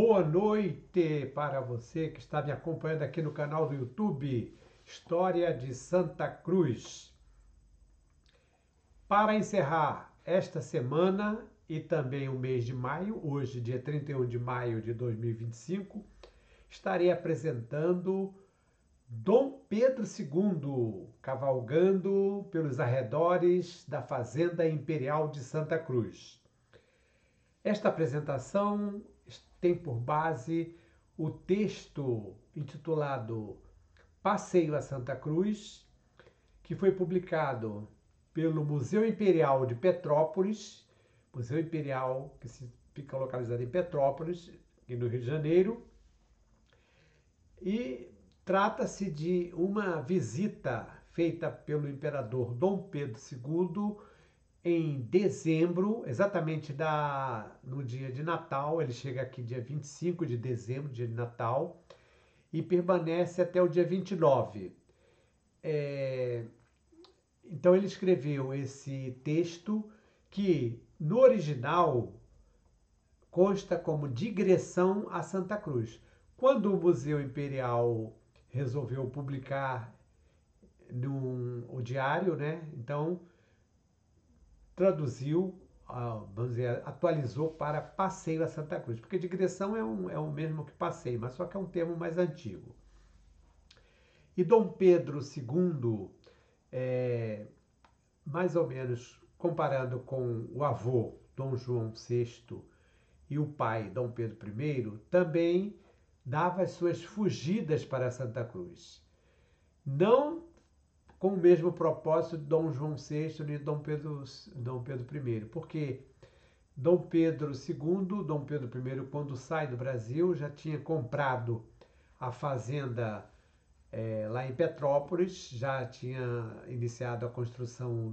Boa noite para você que está me acompanhando aqui no canal do YouTube, História de Santa Cruz. Para encerrar esta semana e também o mês de maio, hoje, dia 31 de maio de 2025, estarei apresentando Dom Pedro II, cavalgando pelos arredores da Fazenda Imperial de Santa Cruz. Esta apresentação tem por base o texto intitulado Passeio a Santa Cruz, que foi publicado pelo Museu Imperial de Petrópolis, Museu Imperial que fica localizado em Petrópolis, aqui no Rio de Janeiro, e trata-se de uma visita feita pelo imperador Dom Pedro II em dezembro, exatamente no dia de Natal. Ele chega aqui dia 25 de dezembro, dia de Natal, e permanece até o dia 29. Então ele escreveu esse texto que, no original, consta como Digressão a Santa Cruz. Quando o Museu Imperial resolveu publicar o diário, né? Então traduziu, vamos dizer, atualizou para Passeio a Santa Cruz, porque digressão é o mesmo que passeio, mas só que é um termo mais antigo. E Dom Pedro II, mais ou menos comparando com o avô, Dom João VI, e o pai, Dom Pedro I, também dava as suas fugidas para Santa Cruz. Não com o mesmo propósito de Dom João VI e Dom Pedro I, porque Dom Pedro II, Dom Pedro I, quando sai do Brasil, já tinha comprado a fazenda lá em Petrópolis, já tinha iniciado a construção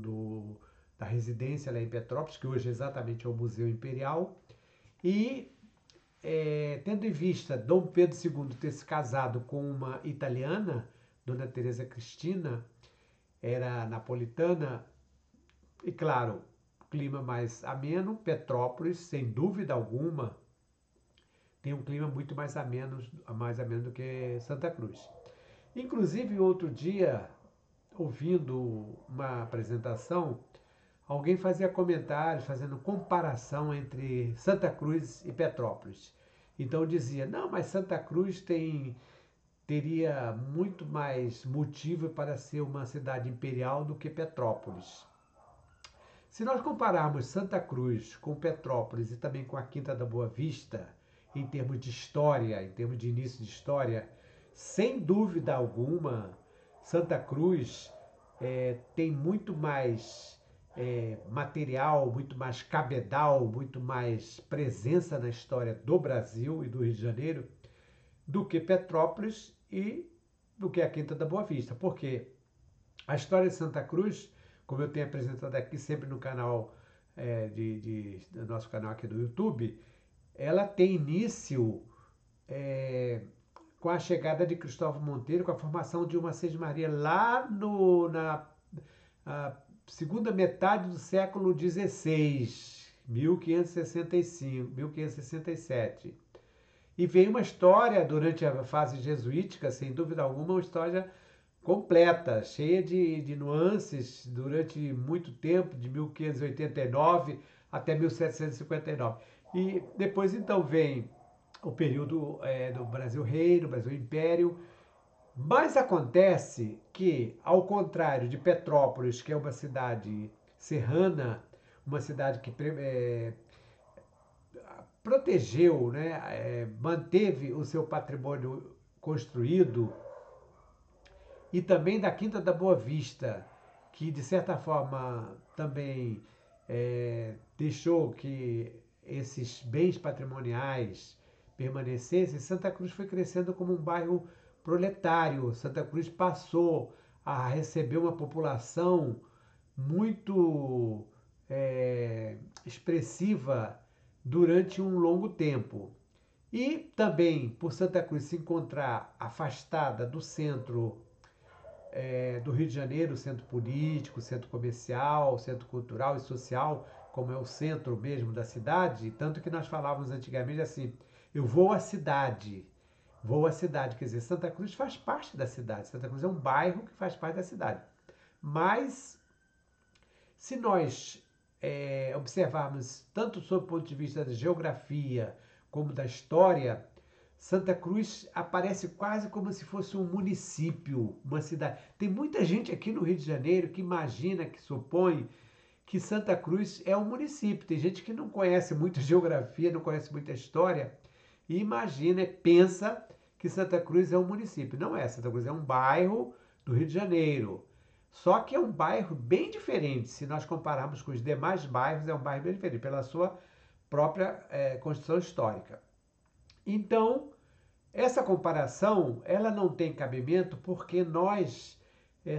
da residência lá em Petrópolis, que hoje exatamente é o Museu Imperial, e tendo em vista Dom Pedro II ter se casado com uma italiana, Dona Teresa Cristina, era napolitana, e claro, clima mais ameno. Petrópolis, sem dúvida alguma, tem um clima muito mais ameno do que Santa Cruz. Inclusive, outro dia, ouvindo uma apresentação, alguém fazia comentários fazendo comparação entre Santa Cruz e Petrópolis. Então dizia, não, mas Santa Cruz teria muito mais motivo para ser uma cidade imperial do que Petrópolis. Se nós compararmos Santa Cruz com Petrópolis e também com a Quinta da Boa Vista, em termos de história, em termos de início de história, sem dúvida alguma, Santa Cruz tem muito mais material, muito mais cabedal, muito mais presença na história do Brasil e do Rio de Janeiro do que Petrópolis e do que a Quinta da Boa Vista. Porque a história de Santa Cruz, como eu tenho apresentado aqui sempre no canal, do nosso canal aqui do YouTube, ela tem início com a chegada de Cristóvão Monteiro, com a formação de uma Sesmaria lá na segunda metade do século XVI, 1565, 1567. E veio uma história durante a fase jesuítica, sem dúvida alguma, uma história completa, cheia de nuances durante muito tempo, de 1589 até 1759. E depois então vem o período do Brasil Reino, Brasil Império. Mas acontece que, ao contrário de Petrópolis, que é uma cidade serrana, uma cidade que protegeu, né, manteve o seu patrimônio construído, e também da Quinta da Boa Vista, que de certa forma também deixou que esses bens patrimoniais permanecessem. Santa Cruz foi crescendo como um bairro proletário. Santa Cruz passou a receber uma população muito expressiva durante um longo tempo. E também, por Santa Cruz se encontrar afastada do centro do Rio de Janeiro, centro político, centro comercial, centro cultural e social, como é o centro mesmo da cidade, tanto que nós falávamos antigamente assim, Eu vou à cidade. Vou à cidade, quer dizer, Santa Cruz faz parte da cidade. Santa Cruz é um bairro que faz parte da cidade. Mas, se nós observarmos tanto sob o ponto de vista da geografia como da história, Santa Cruz aparece quase como se fosse um município, uma cidade. Tem muita gente aqui no Rio de Janeiro que imagina, que supõe que Santa Cruz é um município. Tem gente que não conhece muito geografia, não conhece muita história e imagina, pensa que Santa Cruz é um município. Não é, Santa Cruz é um bairro do Rio de Janeiro. Só que é um bairro bem diferente. Se nós compararmos com os demais bairros, é um bairro bem diferente, pela sua própria construção histórica. Então, essa comparação, ela não tem cabimento porque nós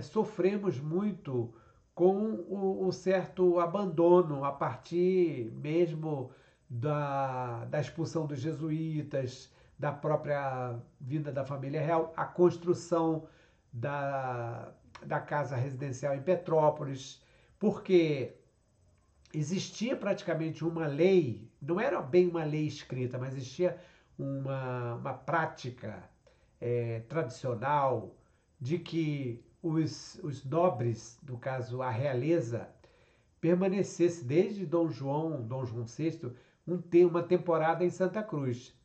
sofremos muito com o certo abandono a partir mesmo da expulsão dos jesuítas, da própria vinda da família real, a construção da casa residencial em Petrópolis, porque existia praticamente uma lei, não era bem uma lei escrita, mas existia uma prática tradicional de que os nobres, no caso a realeza, permanecesse desde Dom João VI, uma temporada em Santa Cruz.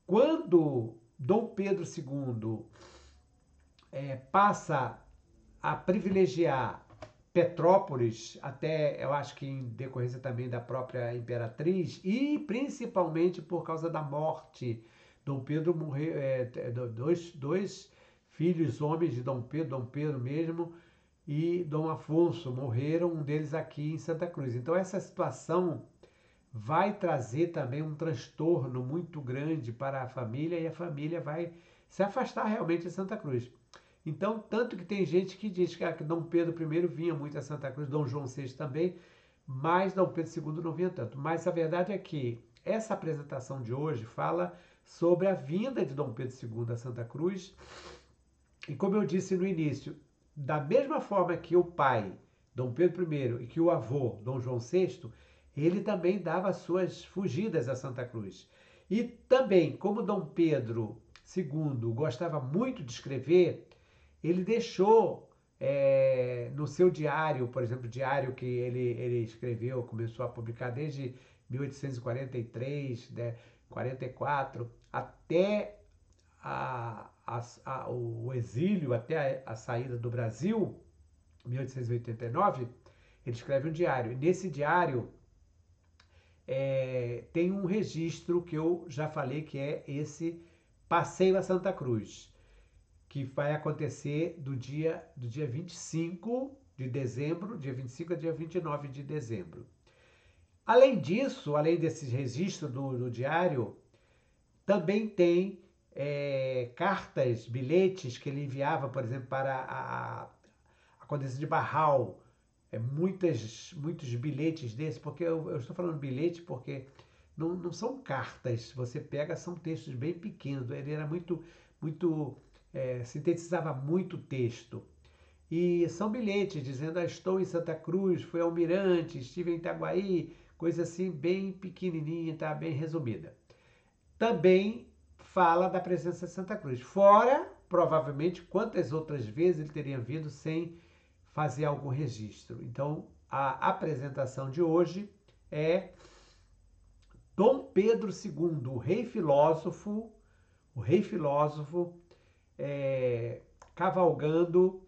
Quando Dom Pedro II passa a privilegiar Petrópolis, até eu acho que em decorrência também da própria imperatriz, e principalmente por causa da morte. Dom Pedro morreu, dois filhos homens de Dom Pedro mesmo, e Dom Afonso morreram, um deles aqui em Santa Cruz. Então essa situação vai trazer também um transtorno muito grande para a família e a família vai se afastar realmente de Santa Cruz. Então, tanto que tem gente que diz que Dom Pedro I vinha muito a Santa Cruz, Dom João VI também, mas Dom Pedro II não vinha tanto. Mas a verdade é que essa apresentação de hoje fala sobre a vinda de Dom Pedro II a Santa Cruz. E como eu disse no início, da mesma forma que o pai, Dom Pedro I, e que o avô, Dom João VI, ele também dava suas fugidas a Santa Cruz. E também, como Dom Pedro II gostava muito de escrever, ele deixou no seu diário, por exemplo, diário que ele escreveu, começou a publicar desde 1843, né, 44, até o exílio, até a saída do Brasil, 1889, ele escreve um diário. E nesse diário tem um registro que eu já falei, que é esse passeio a Santa Cruz, que vai acontecer do dia 25 de dezembro, dia 25 a dia 29 de dezembro. Além disso, além desse registro do diário, também tem cartas, bilhetes que ele enviava, por exemplo, para a Condessa de Barral, muitos bilhetes desses, porque eu estou falando bilhete porque não são cartas, você pega, são textos bem pequenos, ele era muito sintetizava muito texto. E são bilhetes dizendo, estou em Santa Cruz, fui ao Mirante, estive em Itaguaí, coisa assim bem pequenininha, tá? Bem resumida. Também fala da presença de Santa Cruz. Fora, provavelmente, quantas outras vezes ele teria vindo sem fazer algum registro. Então, a apresentação de hoje é Dom Pedro II, o rei filósofo, cavalgando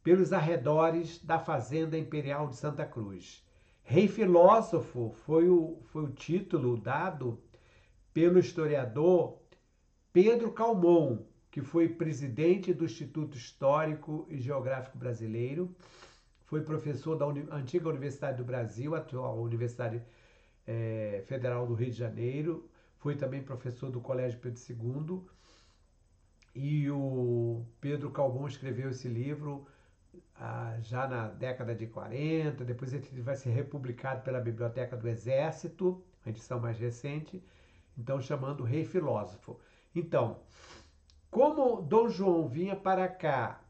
pelos arredores da Fazenda Imperial de Santa Cruz. Rei filósofo foi o título dado pelo historiador Pedro Calmon, que foi presidente do Instituto Histórico e Geográfico Brasileiro, foi professor da antiga Universidade do Brasil, atual Universidade Federal do Rio de Janeiro, foi também professor do Colégio Pedro II, e o Pedro Calmon escreveu esse livro já na década de 40, depois ele vai ser republicado pela Biblioteca do Exército, a edição mais recente, então chamando Rei Filósofo. Então, como Dom João vinha para cá,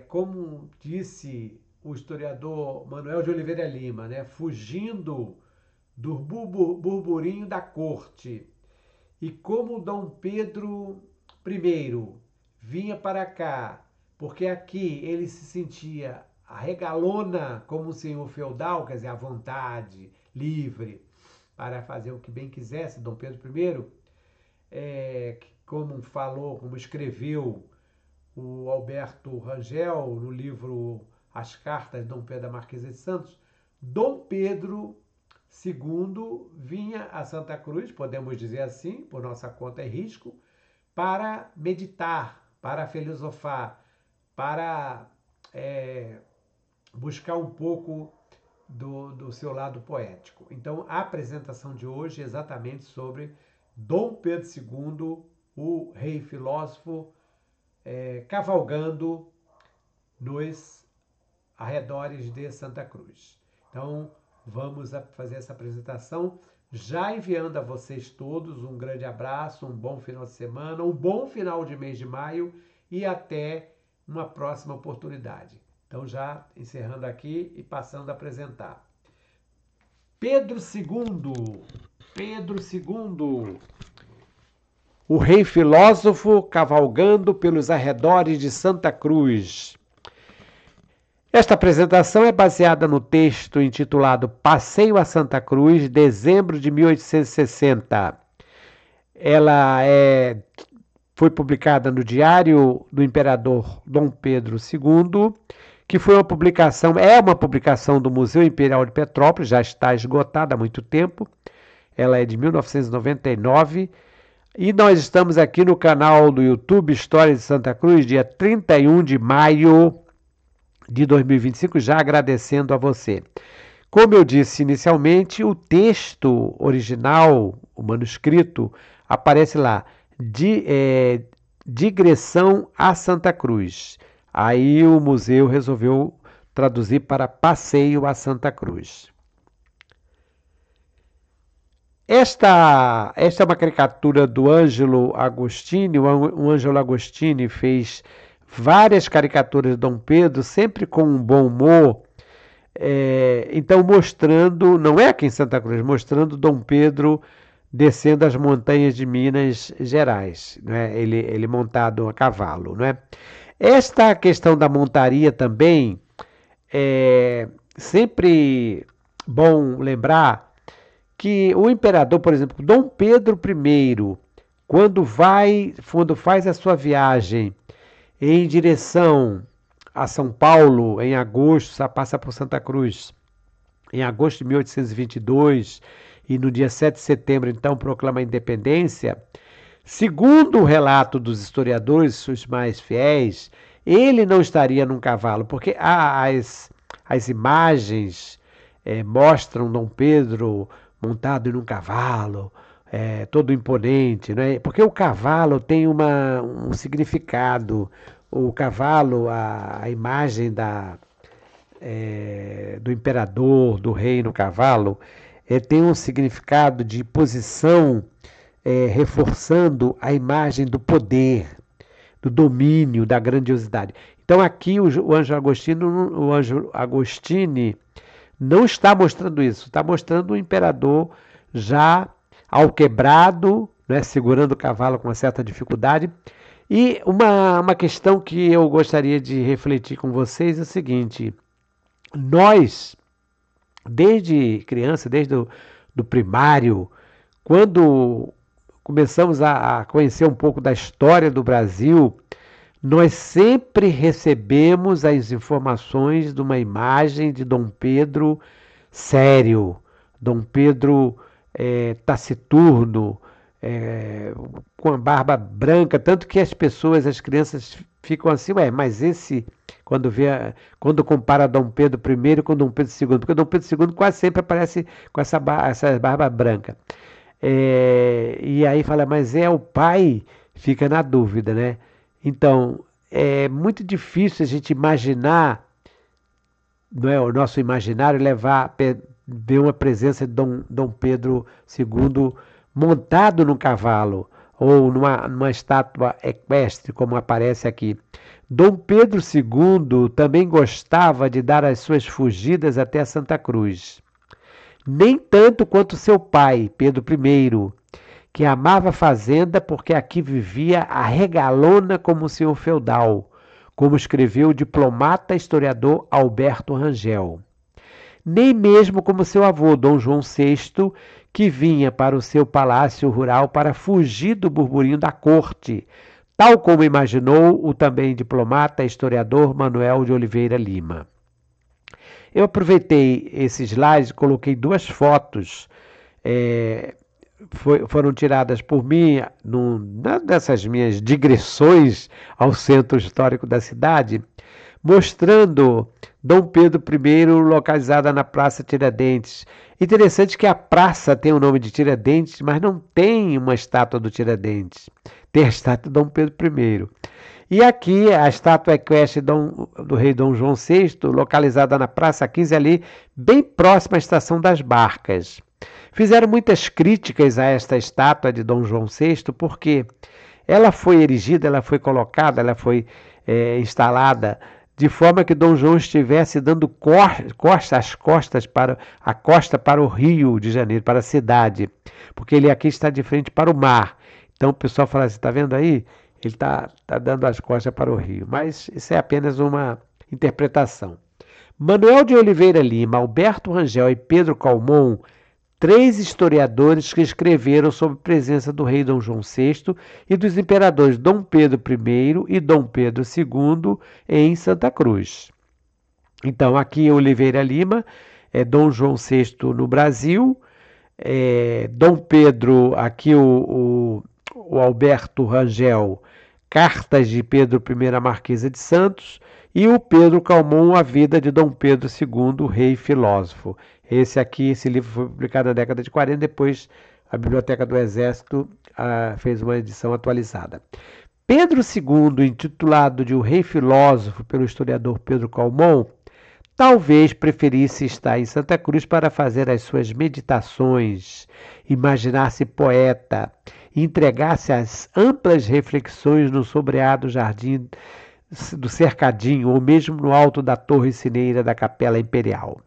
como disse o historiador Manuel de Oliveira Lima, né, fugindo do burburinho da corte E como Dom Pedro I vinha para cá, porque aqui ele se sentia a regalona como um senhor feudal, quer dizer, à vontade, livre, para fazer o que bem quisesse, Dom Pedro I, como falou, como escreveu o Alberto Rangel no livro As Cartas de Dom Pedro da Marquesa de Santos, Dom Pedro II vinha a Santa Cruz, podemos dizer assim, por nossa conta e risco, para meditar, para filosofar, para buscar um pouco do seu lado poético. Então, a apresentação de hoje é exatamente sobre Dom Pedro II, o rei filósofo, cavalgando nos arredores de Santa Cruz. Então, vamos fazer essa apresentação, já enviando a vocês todos um grande abraço, um bom final de semana, um bom final de mês de maio e até uma próxima oportunidade. Então, já encerrando aqui e passando a apresentar. Pedro II, o rei filósofo cavalgando pelos arredores de Santa Cruz. Esta apresentação é baseada no texto intitulado Passeio a Santa Cruz, dezembro de 1860. Ela foi publicada no Diário do Imperador Dom Pedro II, que foi uma publicação do Museu Imperial de Petrópolis, já está esgotada há muito tempo. Ela é de 1999 e nós estamos aqui no canal do YouTube História de Santa Cruz, dia 31 de maio de 2025, já agradecendo a você. Como eu disse inicialmente, o texto original, o manuscrito, aparece lá, Digressão a Santa Cruz. Aí o museu resolveu traduzir para Passeio a Santa Cruz. Esta é uma caricatura do Ângelo Agostini. O Ângelo Agostini fez várias caricaturas de Dom Pedro, sempre com um bom humor, então mostrando, não é aqui em Santa Cruz, mostrando Dom Pedro descendo as montanhas de Minas Gerais, não é? Ele montado a cavalo, não é? Esta questão da montaria também é sempre bom lembrar que o imperador, por exemplo, Dom Pedro I, quando faz a sua viagem em direção a São Paulo, em agosto, passa por Santa Cruz, em agosto de 1822, e no dia 7 de setembro, então, proclama a independência, segundo o relato dos historiadores, os mais fiéis, ele não estaria num cavalo, porque as imagens mostram Dom Pedro montado num cavalo, todo imponente, né? Porque o cavalo tem um significado. O cavalo, a imagem do imperador, do rei no cavalo, tem um significado de posição, reforçando a imagem do poder, do domínio, da grandiosidade. Então aqui o Ângelo Agostini não está mostrando isso, está mostrando o imperador já alquebrado, né, segurando o cavalo com uma certa dificuldade. E uma questão que eu gostaria de refletir com vocês é o seguinte: nós, desde criança, desde do primário, quando começamos a conhecer um pouco da história do Brasil, nós sempre recebemos as informações de uma imagem de Dom Pedro sério, Dom Pedro taciturno, com a barba branca, tanto que as crianças ficam assim, mas esse, quando compara Dom Pedro I com Dom Pedro II, porque Dom Pedro II quase sempre aparece com essa barba branca. E aí fala, mas é o pai? Fica na dúvida, né? Então, é muito difícil a gente imaginar, não é, o nosso imaginário ver uma presença de Dom Pedro II montado num cavalo ou numa estátua equestre, como aparece aqui. Dom Pedro II também gostava de dar as suas fugidas até Santa Cruz. Nem tanto quanto seu pai, Pedro I, que amava a fazenda porque aqui vivia a regalona como um senhor feudal, como escreveu o diplomata historiador Alberto Rangel. Nem mesmo como seu avô, Dom João VI, que vinha para o seu palácio rural para fugir do burburinho da corte, tal como imaginou o também diplomata historiador Manuel de Oliveira Lima. Eu aproveitei esse slide e coloquei duas fotos, foram tiradas por mim dessas minhas digressões ao centro histórico da cidade, mostrando Dom Pedro I localizada na Praça Tiradentes. Interessante que a praça tem o nome de Tiradentes, mas não tem uma estátua do Tiradentes. Tem a estátua de Dom Pedro I. E aqui a estátua equestre do rei Dom João VI, localizada na Praça 15, ali, bem próxima à Estação das Barcas. Fizeram muitas críticas a esta estátua de Dom João VI, porque ela foi erigida, ela foi colocada, ela foi instalada de forma que Dom João estivesse dando costas para o Rio de Janeiro, para a cidade, porque ele aqui está de frente para o mar. Então o pessoal fala assim, está vendo aí? Ele está dando as costas para o rio, mas isso é apenas uma interpretação. Manuel de Oliveira Lima, Alberto Rangel e Pedro Calmon, 3 historiadores que escreveram sobre a presença do rei Dom João VI e dos imperadores Dom Pedro I e Dom Pedro II em Santa Cruz. Então, aqui Oliveira Lima, Dom João VI no Brasil, Dom Pedro, aqui o Alberto Rangel, Cartas de Pedro I à Marquesa de Santos, e o Pedro Calmon, A Vida de Dom Pedro II, Rei Filósofo. Esse livro foi publicado na década de 40, depois a Biblioteca do Exército fez uma edição atualizada. Pedro II, intitulado de O Rei Filósofo pelo historiador Pedro Calmon, talvez preferisse estar em Santa Cruz para fazer as suas meditações, imaginar-se poeta, entregar-se às amplas reflexões no sobreado jardim do Cercadinho, ou mesmo no alto da torre sineira da Capela Imperial.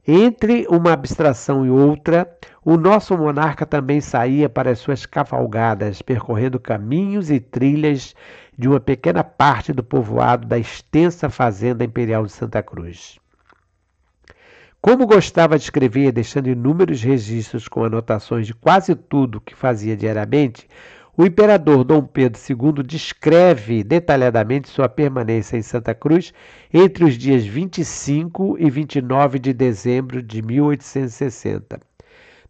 Entre uma abstração e outra, o nosso monarca também saía para as suas cavalgadas, percorrendo caminhos e trilhas de uma pequena parte do povoado da extensa fazenda imperial de Santa Cruz. Como gostava de escrever, deixando inúmeros registros com anotações de quase tudo que fazia diariamente, o imperador Dom Pedro II descreve detalhadamente sua permanência em Santa Cruz entre os dias 25 e 29 de dezembro de 1860.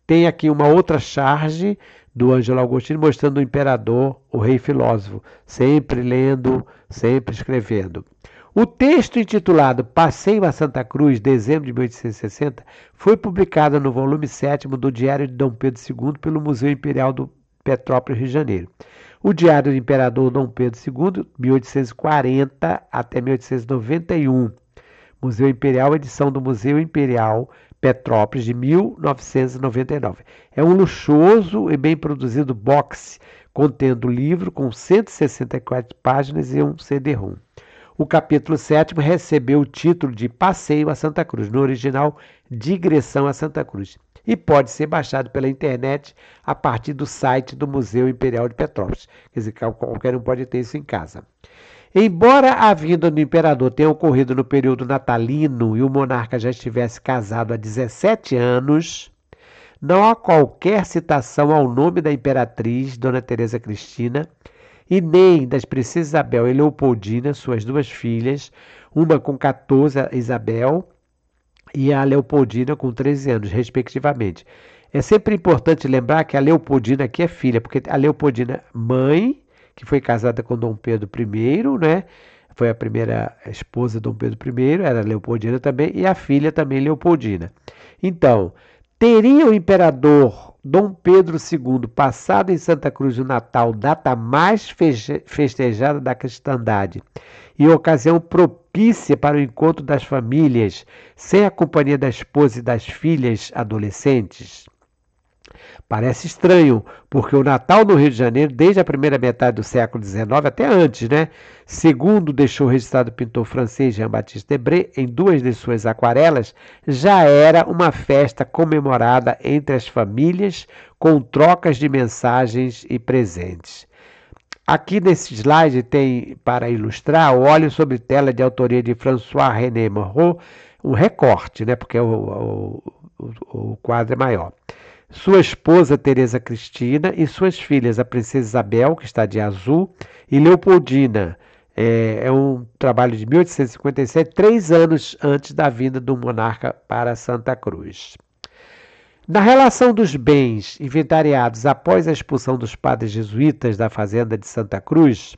Tem aqui uma outra charge do Ângelo Agostinho mostrando o imperador, o rei filósofo, sempre lendo, sempre escrevendo. O texto intitulado Passeio a Santa Cruz, dezembro de 1860, foi publicado no volume 7º do Diário de Dom Pedro II pelo Museu Imperial do Petrópolis, Rio de Janeiro. O Diário do Imperador Dom Pedro II, 1840 até 1891. Museu Imperial, edição do Museu Imperial Petrópolis, de 1999. É um luxuoso e bem produzido box, contendo o livro com 164 páginas e um CD-ROM. O capítulo 7º recebeu o título de Passeio a Santa Cruz, no original, Digressão a Santa Cruz, e pode ser baixado pela internet a partir do site do Museu Imperial de Petrópolis. Quer dizer, qualquer um pode ter isso em casa. Embora a vinda do imperador tenha ocorrido no período natalino e o monarca já estivesse casado há 17 anos, não há qualquer citação ao nome da imperatriz, Dona Teresa Cristina, e nem das princesas Isabel e Leopoldina, suas 2 filhas, uma com 14, a Isabel, e a Leopoldina com 13 anos, respectivamente. É sempre importante lembrar que a Leopoldina aqui é filha, porque a Leopoldina mãe, que foi casada com Dom Pedro I, né? Foi a primeira esposa de Dom Pedro I, era Leopoldina também, e a filha também Leopoldina. Então, teria o imperador Dom Pedro II passado em Santa Cruz o Natal, data mais festejada da cristandade, e ocasião propícia para o encontro das famílias, sem a companhia da esposa e das filhas adolescentes? Parece estranho, porque o Natal no Rio de Janeiro, desde a primeira metade do século XIX, até antes, né? Segundo deixou registrado o pintor francês Jean-Baptiste Debré, em duas de suas aquarelas, já era uma festa comemorada entre as famílias, com trocas de mensagens e presentes. Aqui nesse slide tem, para ilustrar, o óleo sobre tela de autoria de François-René Moreau, um recorte, né? Porque o quadro é maior. Sua esposa, Teresa Cristina, e suas filhas, a princesa Isabel, que está de azul, e Leopoldina. É um trabalho de 1857, 3 anos antes da vinda do monarca para Santa Cruz. Na relação dos bens inventariados após a expulsão dos padres jesuítas da fazenda de Santa Cruz,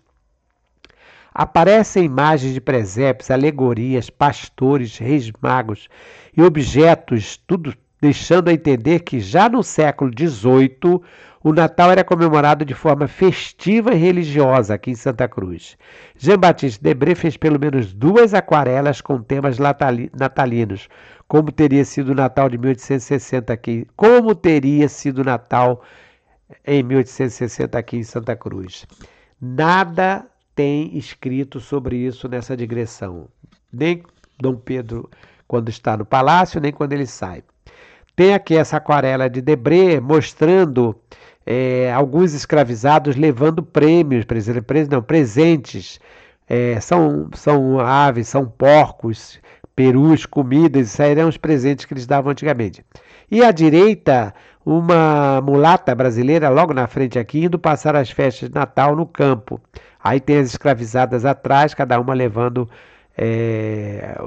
aparecem imagens de presépios, alegorias, pastores, reis magos e objetos, tudo deixando a entender que já no século XVIII o Natal era comemorado de forma festiva e religiosa aqui em Santa Cruz. Jean-Baptiste Debré fez pelo menos 2 aquarelas com temas natalinos, como teria sido o Natal de 1860 aqui, como teria sido o Natal em 1860 aqui em Santa Cruz. Nada tem escrito sobre isso nessa digressão, nem Dom Pedro quando está no palácio, nem quando ele sai. Tem aqui essa aquarela de Debré mostrando alguns escravizados levando prêmios, presentes. São aves, são porcos, perus, comidas, isso aí eram os presentes que eles davam antigamente. E à direita, uma mulata brasileira, logo na frente aqui, indo passar as festas de Natal no campo. Aí tem as escravizadas atrás, cada uma levando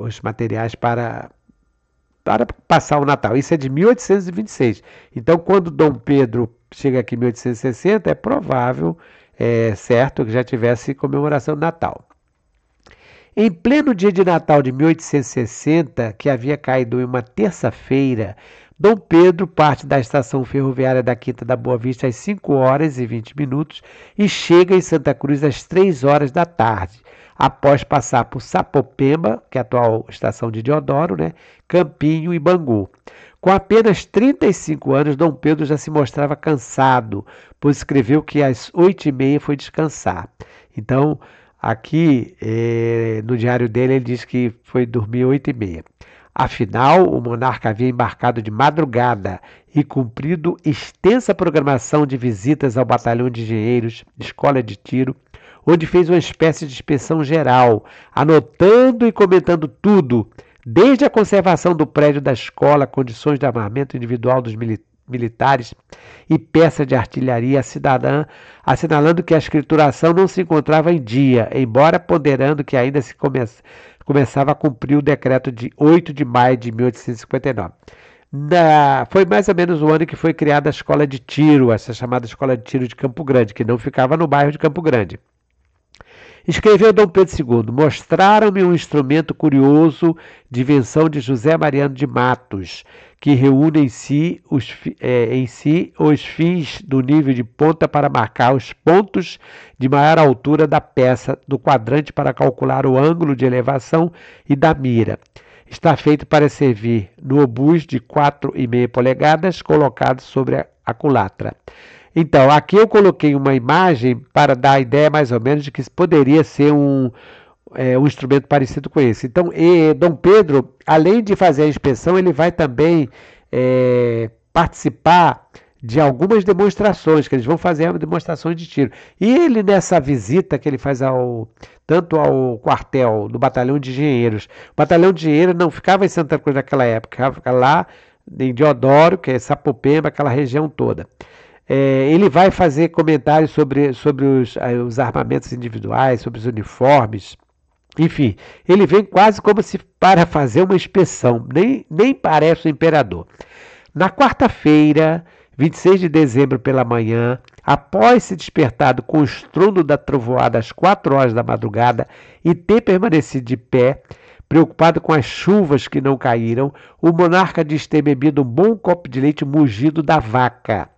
os materiais para passar o Natal. Isso é de 1826. Então, quando Dom Pedro chega aqui em 1860, é provável, certo, que já tivesse comemoração de Natal. Em pleno dia de Natal de 1860, que havia caído em uma terça-feira, Dom Pedro parte da estação ferroviária da Quinta da Boa Vista às 5 horas e 20 minutos e chega em Santa Cruz às 3 horas da tarde, após passar por Sapopemba, que é a atual estação de Deodoro, né? Campinho e Bangu. Com apenas 35 anos, Dom Pedro já se mostrava cansado, pois escreveu que às 8h30 foi descansar. Então, aqui no diário dele, ele diz que foi dormir 8h30. Afinal, o monarca havia embarcado de madrugada e cumprido extensa programação de visitas ao batalhão de engenheiros, escola de tiro, onde fez uma espécie de inspeção geral, anotando e comentando tudo, desde a conservação do prédio da escola, condições de armamento individual dos militares e peça de artilharia cidadã, assinalando que a escrituração não se encontrava em dia, embora ponderando que ainda se começava a cumprir o decreto de 8 de maio de 1859. Foi mais ou menos o ano que foi criada a escola de tiro, essa chamada escola de tiro de Campo Grande, que não ficava no bairro de Campo Grande. Escreveu Dom Pedro II, mostraram-me um instrumento curioso de invenção de José Mariano de Matos, que reúne em si os fins do nível de ponta para marcar os pontos de maior altura da peça, do quadrante para calcular o ângulo de elevação e da mira. Está feito para servir no obus de 4,5 polegadas colocado sobre a culatra. Então, aqui eu coloquei uma imagem para dar a ideia mais ou menos de que poderia ser um instrumento parecido com esse. Então, Dom Pedro, além de fazer a inspeção, ele vai também participar de algumas demonstrações, que eles vão fazer demonstrações de tiro. E ele, nessa visita que ele faz tanto ao quartel do Batalhão de Engenheiros, o Batalhão de Engenheiros não ficava em Santa Cruz naquela época, ficava lá em Deodoro, que é Sapopemba, aquela região toda. Ele vai fazer comentários sobre os armamentos individuais, sobre os uniformes, enfim, ele vem quase como se para fazer uma inspeção, nem parece o imperador. Na quarta-feira, 26 de dezembro pela manhã, após se despertado com o estrondo da trovoada às 4 horas da madrugada e ter permanecido de pé, preocupado com as chuvas que não caíram, o monarca diz ter bebido um bom copo de leite mugido da vaca,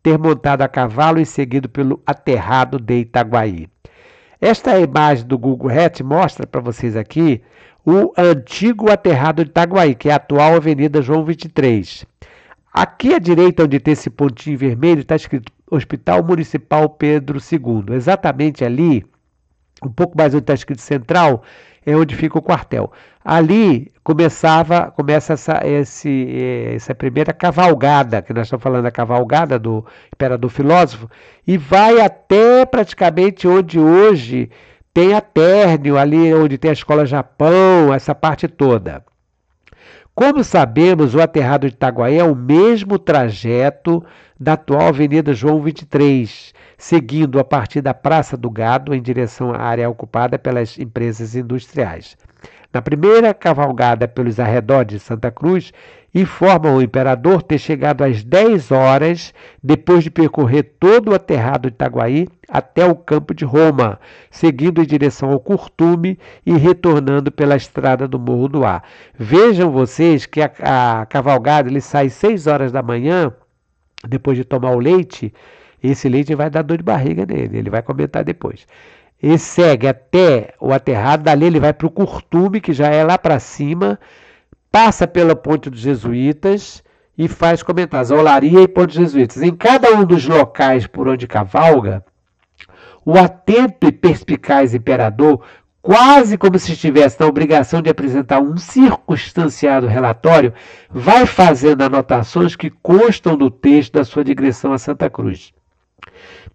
ter montado a cavalo e seguido pelo aterrado de Itaguaí. Esta imagem do Google Earth mostra para vocês aqui o antigo aterrado de Itaguaí, que é a atual Avenida João 23. Aqui à direita, onde tem esse pontinho vermelho, está escrito Hospital Municipal Pedro II. Exatamente ali, um pouco mais onde está escrito Central, é onde fica o quartel. Ali começa essa primeira cavalgada, que nós estamos falando da cavalgada do Imperador Filósofo, e vai até praticamente onde hoje tem a Térnio, ali onde tem a Escola Japão, essa parte toda. Como sabemos, o aterrado de Itaguaí é o mesmo trajeto da atual Avenida João 23, seguindo a partir da Praça do Gado em direção à área ocupada pelas empresas industriais. Na primeira cavalgada pelos arredores de Santa Cruz, informa o imperador ter chegado às 10 horas, depois de percorrer todo o aterrado de Itaguaí até o campo de Roma, seguindo em direção ao Curtume e retornando pela estrada do Morro do Ar. Vejam vocês que a cavalgada ele sai às 6 horas da manhã, depois de tomar o leite. Esse leite vai dar dor de barriga nele, ele vai comentar depois. Ele segue até o aterrado, dali ele vai para o Curtume, que já é lá para cima, passa pela Ponte dos Jesuítas e faz comentários, Olaria e Ponte dos Jesuítas. Em cada um dos locais por onde cavalga, o atento e perspicaz imperador, quase como se estivesse na obrigação de apresentar um circunstanciado relatório, vai fazendo anotações que constam do texto da sua digressão a Santa Cruz.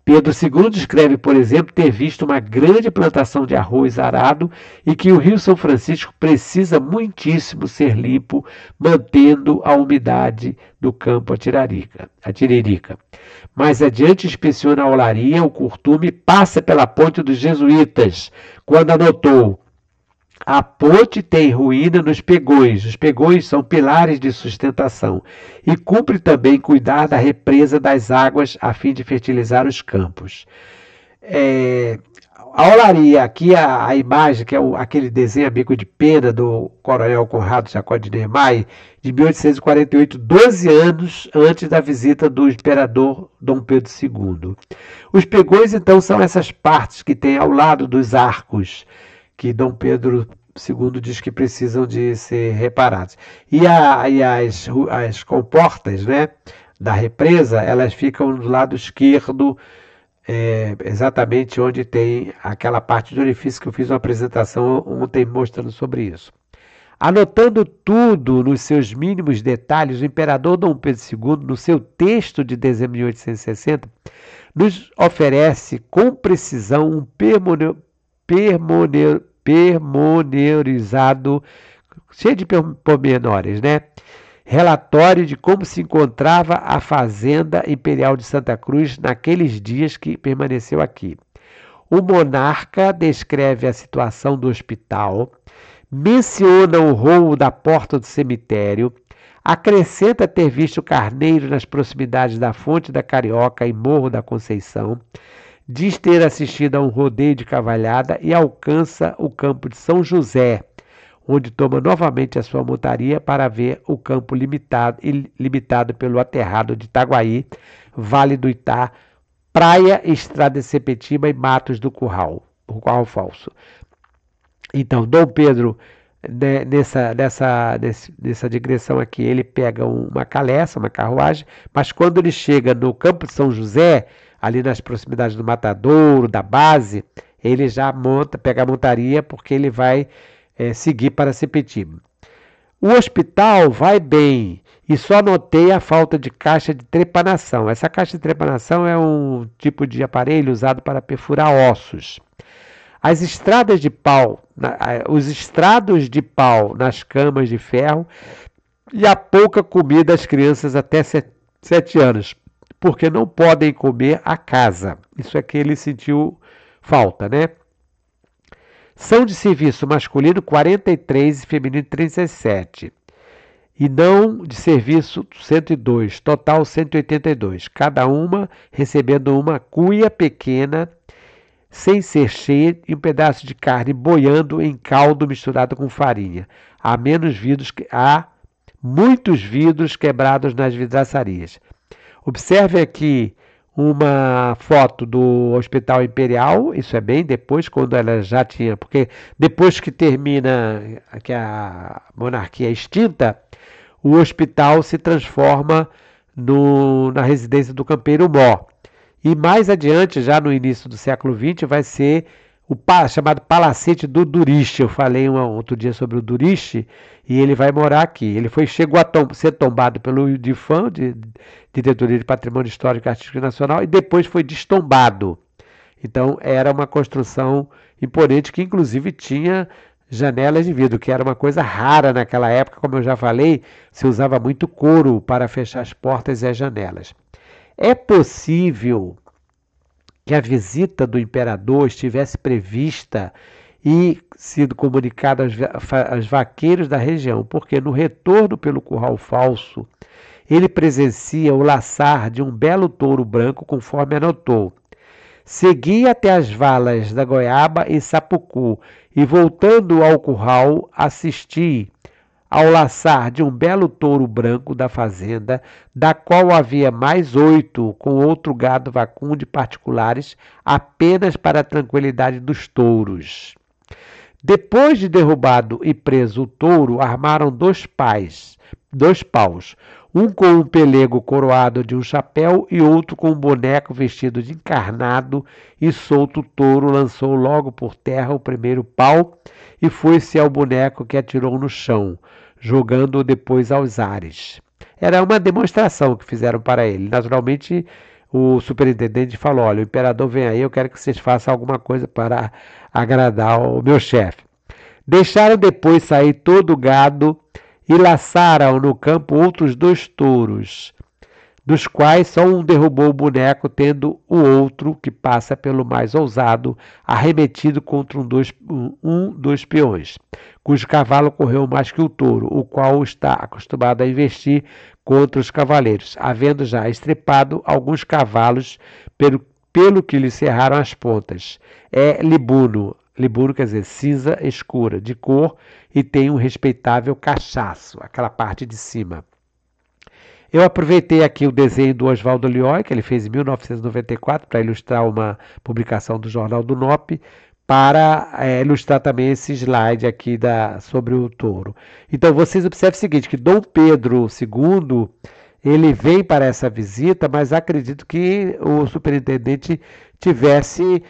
Pedro II descreve, por exemplo, ter visto uma grande plantação de arroz arado e que o Rio São Francisco precisa muitíssimo ser limpo, mantendo a umidade do campo a Tiririca. Mais adiante inspeciona a Olaria, o Curtume, passa pela Ponte dos Jesuítas, quando anotou: a ponte tem ruína nos pegões. Os pegões são pilares de sustentação. E cumpre também cuidar da represa das águas a fim de fertilizar os campos. A Olaria, aqui a imagem, que é aquele desenho amigo de pena do coronel Conrado Jacó de Niemeyer, de 1848, 12 anos antes da visita do imperador Dom Pedro II. Os pegões, então, são essas partes que tem ao lado dos arcos, que Dom Pedro II diz que precisam de ser reparados. E as comportas, né, da represa, elas ficam do lado esquerdo, exatamente onde tem aquela parte de orifício que eu fiz uma apresentação ontem mostrando sobre isso. Anotando tudo nos seus mínimos detalhes, o imperador Dom Pedro II, no seu texto de dezembro de 1860, nos oferece com precisão um pormenorizado, cheio de pormenores, né? Relatório de como se encontrava a fazenda imperial de Santa Cruz naqueles dias que permaneceu aqui. O monarca descreve a situação do hospital, menciona o roubo da porta do cemitério, acrescenta ter visto carneiro nas proximidades da Fonte da Carioca e Morro da Conceição, diz ter assistido a um rodeio de cavalhada e alcança o campo de São José, onde toma novamente a sua montaria para ver o campo limitado pelo aterrado de Itaguaí, Vale do Itá, Praia, Estrada de Sepetiba e Matos do Curral, o Curral Falso. Então, Dom Pedro, né, nessa digressão aqui, ele pega uma caleça, uma carruagem, mas quando ele chega no campo de São José, ali nas proximidades do Matadouro, da base, ele já pega a montaria, porque ele vai seguir para Sepetiba. O hospital vai bem, e só notei a falta de caixa de trepanação. Essa caixa de trepanação é um tipo de aparelho usado para perfurar ossos. As estradas de pau, os estrados de pau nas camas de ferro e a pouca comida às crianças até 7 anos, porque não podem comer a casa. Isso é que ele sentiu falta, né? São de serviço masculino 43 e feminino 37. E não de serviço 102, total 182. Cada uma recebendo uma cuia pequena, sem ser cheia, e um pedaço de carne boiando em caldo misturado com farinha. Há muitos vidros quebrados nas vidraçarias. Observe aqui uma foto do Hospital Imperial, isso é bem depois, quando ela já tinha, porque depois que termina, que a monarquia é extinta, o hospital se transforma na residência do campeiro Mó. E mais adiante, já no início do século XX, vai ser o chamado Palacete do Duriche. Eu falei outro dia sobre o Duriche e ele vai morar aqui. Ele chegou a ser tombado pelo DIFAM, Diretoria de Patrimônio Histórico e Artístico Nacional, e depois foi destombado. Então era uma construção imponente que inclusive tinha janelas de vidro, que era uma coisa rara naquela época, como eu já falei, se usava muito couro para fechar as portas e as janelas. É possível que a visita do imperador estivesse prevista e sido comunicada aos vaqueiros da região, porque no retorno pelo Curral Falso, ele presencia o laçar de um belo touro branco, conforme anotou. Segui até as valas da Goiaba em Sapucu e, voltando ao curral, assisti ao laçar de um belo touro branco da fazenda, da qual havia mais 8, com outro gado vacuno de particulares, apenas para a tranquilidade dos touros. Depois de derrubado e preso o touro, armaram dois paus, um com um pelego coroado de um chapéu e outro com um boneco vestido de encarnado, e solto o touro lançou logo por terra o primeiro pau e foi-se ao boneco, que atirou no chão, jogando-o depois aos ares. Era uma demonstração que fizeram para ele. Naturalmente, o superintendente falou: olha, o imperador vem aí, eu quero que vocês façam alguma coisa para agradar o meu chefe. Deixaram depois sair todo o gado e laçaram no campo outros 2 touros, dos quais só um derrubou o boneco, tendo o outro, que passa pelo mais ousado, arremetido contra um dos peões, cujo cavalo correu mais que o touro, o qual está acostumado a investir contra os cavaleiros, havendo já estrepado alguns cavalos, pelo que lhe cerraram as pontas. É libuno quer dizer cinza escura, de cor, e tem um respeitável cachaço, aquela parte de cima. Eu aproveitei aqui o desenho do Oswaldo Lioy, que ele fez em 1994, para ilustrar uma publicação do Jornal do NOP, para ilustrar também esse slide aqui sobre o touro. Então vocês observem o seguinte, que Dom Pedro II, ele vem para essa visita, mas acredito que o superintendente tivesse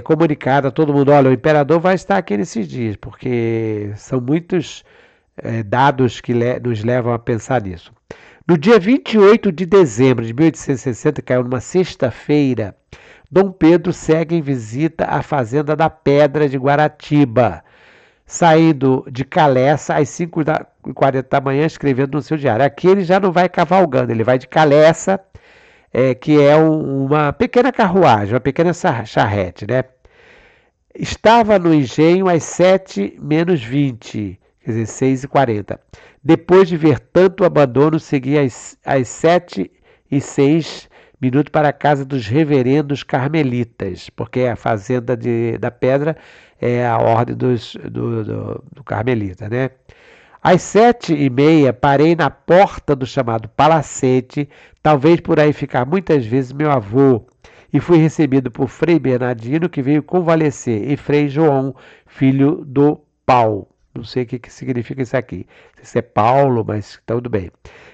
comunicado a todo mundo: olha, o imperador vai estar aqui nesses dias, porque são muitos dados que nos levam a pensar nisso. No dia 28 de dezembro de 1860, caiu numa sexta-feira, Dom Pedro segue em visita à fazenda da Pedra de Guaratiba, saindo de Caleça às 5h40 da manhã, escrevendo no seu diário. Aqui ele já não vai cavalgando, ele vai de Caleça, que é uma pequena carruagem, uma pequena charrete, né? Estava no engenho às 7h menos 20, quer dizer, 6h40. Depois de ver tanto abandono, segui às 7h06 para a casa dos reverendos carmelitas, porque a fazenda da Pedra é a ordem do carmelita, né? Às 7h30, parei na porta do chamado Palacete, talvez por aí ficar muitas vezes meu avô, e fui recebido por Frei Bernardino, que veio convalescer, e Frei João, filho do Pau. Não sei o que significa isso aqui. Não sei se é Paulo, mas tudo bem.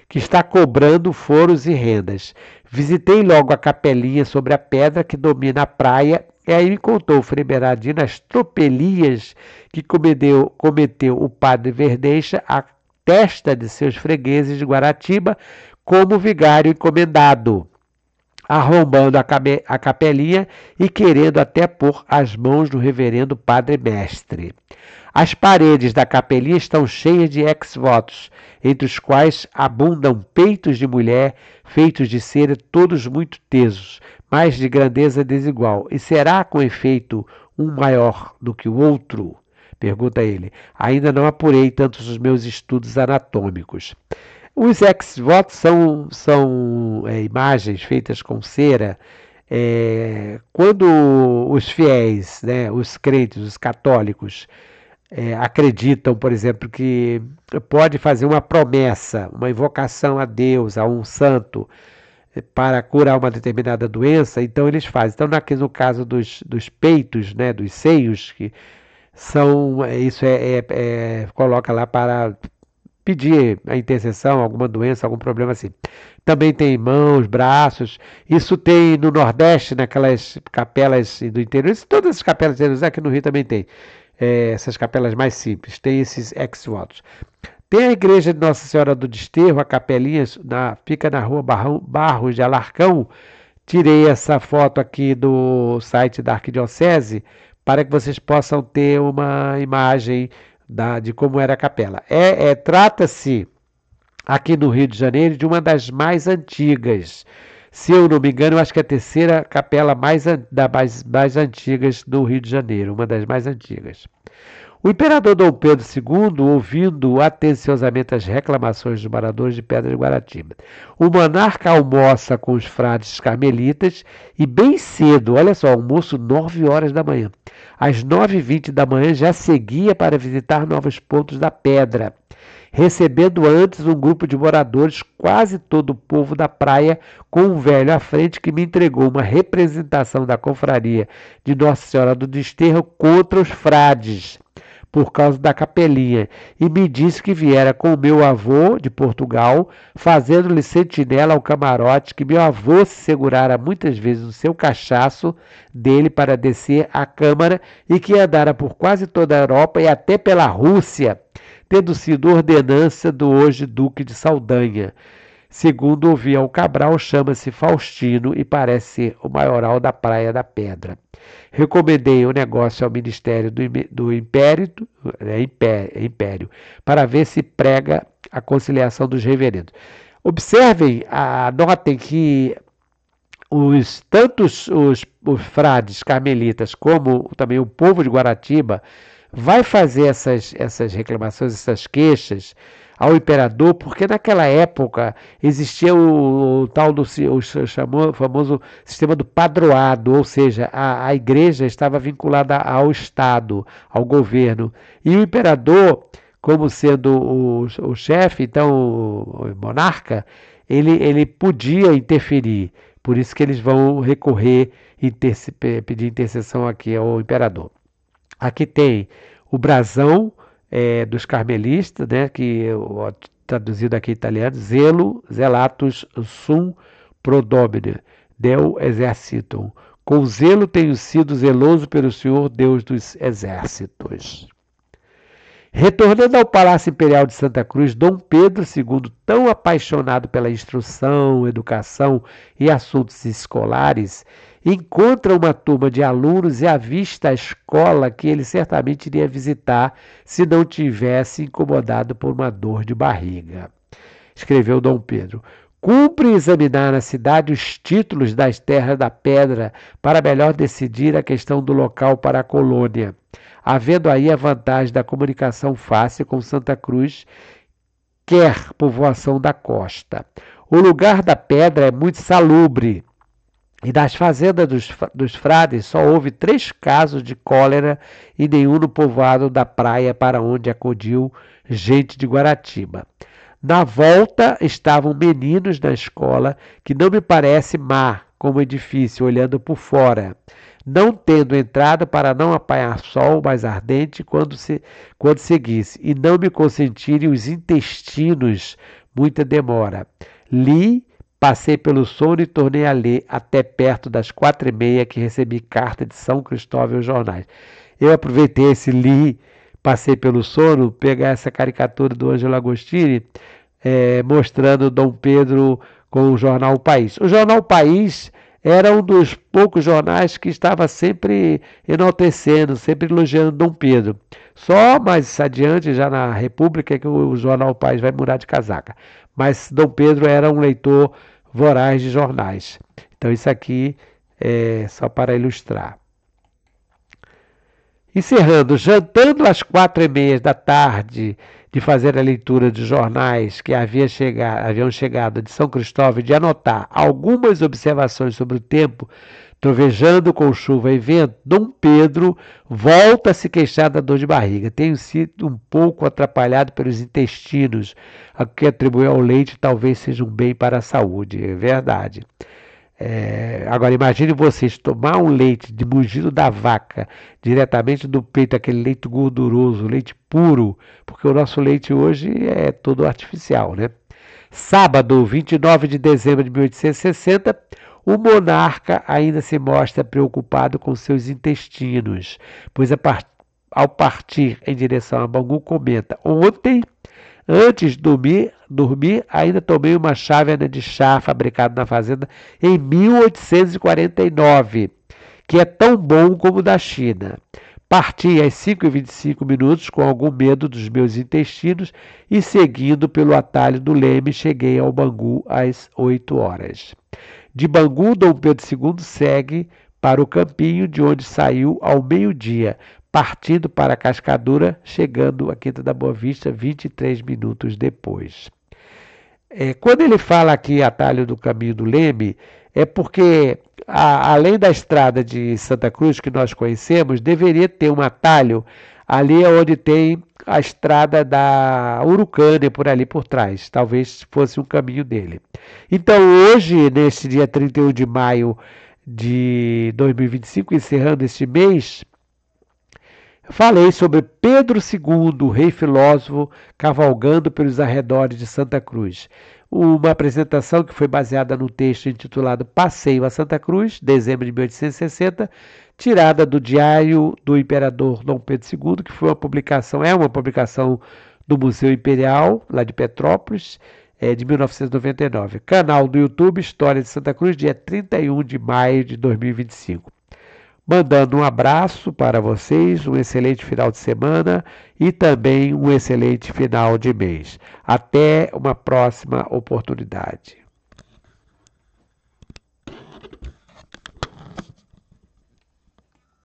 Que está cobrando foros e rendas. Visitei logo a capelinha sobre a pedra que domina a praia, e aí me contou o Frei Bernardino as tropelias que cometeu o padre Verdeixa à testa de seus fregueses de Guaratiba como vigário encomendado, arrombando a capelinha e querendo até pôr as mãos no reverendo padre mestre. As paredes da capelinha estão cheias de ex-votos, entre os quais abundam peitos de mulher, feitos de cera, todos muito tesos, mas de grandeza desigual. E será, com efeito, um maior do que o outro? Pergunta ele. Ainda não apurei tantos os meus estudos anatômicos. Os ex-votos são imagens feitas com cera. Quando os fiéis, né, os crentes, os católicos, acreditam, por exemplo, que pode fazer uma promessa, uma invocação a Deus, a um santo, para curar uma determinada doença, então eles fazem. Então, aqui no caso dos peitos, né, dos seios, que são, isso coloca lá para pedir a intercessão, alguma doença, algum problema assim. Também tem mãos, braços. Isso tem no Nordeste, naquelas capelas do interior. Isso, todas as capelas do interior, aqui no Rio também tem. Essas capelas mais simples. Tem esses ex-votos. Tem a igreja de Nossa Senhora do Desterro, a capelinha, fica na rua Barros de Alarcão. Tirei essa foto aqui do site da Arquidiocese para que vocês possam ter uma imagem de como era a capela. Trata-se, aqui no Rio de Janeiro, de uma das mais antigas. Se eu não me engano, eu acho que é a terceira capela mais antigas do Rio de Janeiro, uma das mais antigas. O imperador Dom Pedro II, ouvindo atenciosamente as reclamações dos moradores de Pedra de Guaratiba, o monarca almoça com os frades carmelitas e bem cedo, olha só, almoço 9 horas da manhã. Às 9h20 da manhã já seguia para visitar novos pontos da Pedra, recebendo antes um grupo de moradores, quase todo o povo da praia, com um velho à frente que me entregou uma representação da confraria de Nossa Senhora do Desterro contra os frades, por causa da capelinha, e me disse que viera com o meu avô de Portugal, fazendo-lhe sentinela ao camarote, que meu avô se segurara muitas vezes no seu cachaço dele para descer à Câmara e que andara por quase toda a Europa e até pela Rússia, tendo sido ordenança do hoje Duque de Saldanha. Segundo ouvi ao Cabral, chama-se Faustino e parece ser o maioral da Praia da Pedra. Recomendei o negócio ao Ministério do Império, para ver se prega a conciliação dos reverendos. Observem, notem que tanto os frades carmelitas como também o povo de Guaratiba vai fazer essas reclamações, essas queixas ao imperador, porque naquela época existia o tal do famoso sistema do padroado, ou seja, a igreja estava vinculada ao Estado, ao governo, e o imperador, como sendo o chefe, então o monarca, ele podia interferir, por isso que eles vão recorrer e pedir intercessão aqui ao imperador. Aqui tem o brasão dos carmelistas, né, que traduzido aqui em italiano, zelo, zelatus sum pro Domine, Deo exercitum. Com zelo tenho sido zeloso pelo Senhor, Deus dos exércitos. Retornando ao Palácio Imperial de Santa Cruz, Dom Pedro II, tão apaixonado pela instrução, educação e assuntos escolares, encontra uma turma de alunos e avista a escola que ele certamente iria visitar se não tivesse incomodado por uma dor de barriga. Escreveu Dom Pedro. Cumpre examinar na cidade os títulos das terras da pedra para melhor decidir a questão do local para a colônia, havendo aí a vantagem da comunicação fácil com Santa Cruz, quer povoação da costa. O lugar da pedra é muito salubre, e das fazendas dos frades só houve 3 casos de cólera e nenhum no povoado da praia para onde acudiu gente de Guaratiba. Na volta estavam meninos na escola, que não me parece má como edifício, olhando por fora, não tendo entrado para não apanhar sol mais ardente quando seguisse, e não me consentirem os intestinos muita demora. Li, passei pelo sono e tornei a ler até perto das 4h30 que recebi carta de São Cristóvão aos jornais. Eu aproveitei esse li, passei pelo sono, pegar essa caricatura do Ângelo Agostini, mostrando Dom Pedro com o jornal O País. O jornal O País era um dos poucos jornais que estava sempre enaltecendo, sempre elogiando Dom Pedro. Só mais adiante, já na República, é que o jornal O País vai mudar de casaca. Mas Dom Pedro era um leitor voraz de jornais. Então isso aqui é só para ilustrar. Encerrando, jantando às 4h30 da tarde, de fazer a leitura de jornais que haviam chegado de São Cristóvão, de anotar algumas observações sobre o tempo, trovejando com chuva e vento, Dom Pedro volta a se queixar da dor de barriga. Tenho sido um pouco atrapalhado pelos intestinos, a que atribuiu ao leite talvez seja um bem para a saúde. É verdade. Agora imagine vocês tomar um leite de mugido da vaca, diretamente do peito, aquele leite gorduroso, leite puro, porque o nosso leite hoje é todo artificial, né? Sábado, 29 de dezembro de 1860, o monarca ainda se mostra preocupado com seus intestinos, pois ao partir em direção a Bangu comenta: ontem, antes de dormir, ainda tomei uma chávena de chá fabricado na fazenda em 1849, que é tão bom como o da China. Parti às 5h25 com algum medo dos meus intestinos e, seguindo pelo atalho do Leme, cheguei ao Bangu às 8 horas. De Bangu, Dom Pedro II segue para o Campinho, de onde saiu ao meio-dia, partindo para a Cascadura, chegando à Quinta da Boa Vista 23 minutos depois. Quando ele fala aqui atalho do Caminho do Leme, é porque, além da estrada de Santa Cruz que nós conhecemos, deveria ter um atalho ali onde tem a estrada da Urucânia, por ali por trás. Talvez fosse um caminho dele. Então, hoje, neste dia 31 de maio de 2025, encerrando este mês, falei sobre Pedro II, rei filósofo, cavalgando pelos arredores de Santa Cruz. Uma apresentação que foi baseada no texto intitulado Passeio a Santa Cruz, dezembro de 1860, tirada do Diário do Imperador Dom Pedro II, que foi é uma publicação do Museu Imperial, lá de Petrópolis, de 1999. Canal do YouTube História de Santa Cruz, dia 31 de maio de 2025. Mandando um abraço para vocês, um excelente final de semana e também um excelente final de mês. Até uma próxima oportunidade.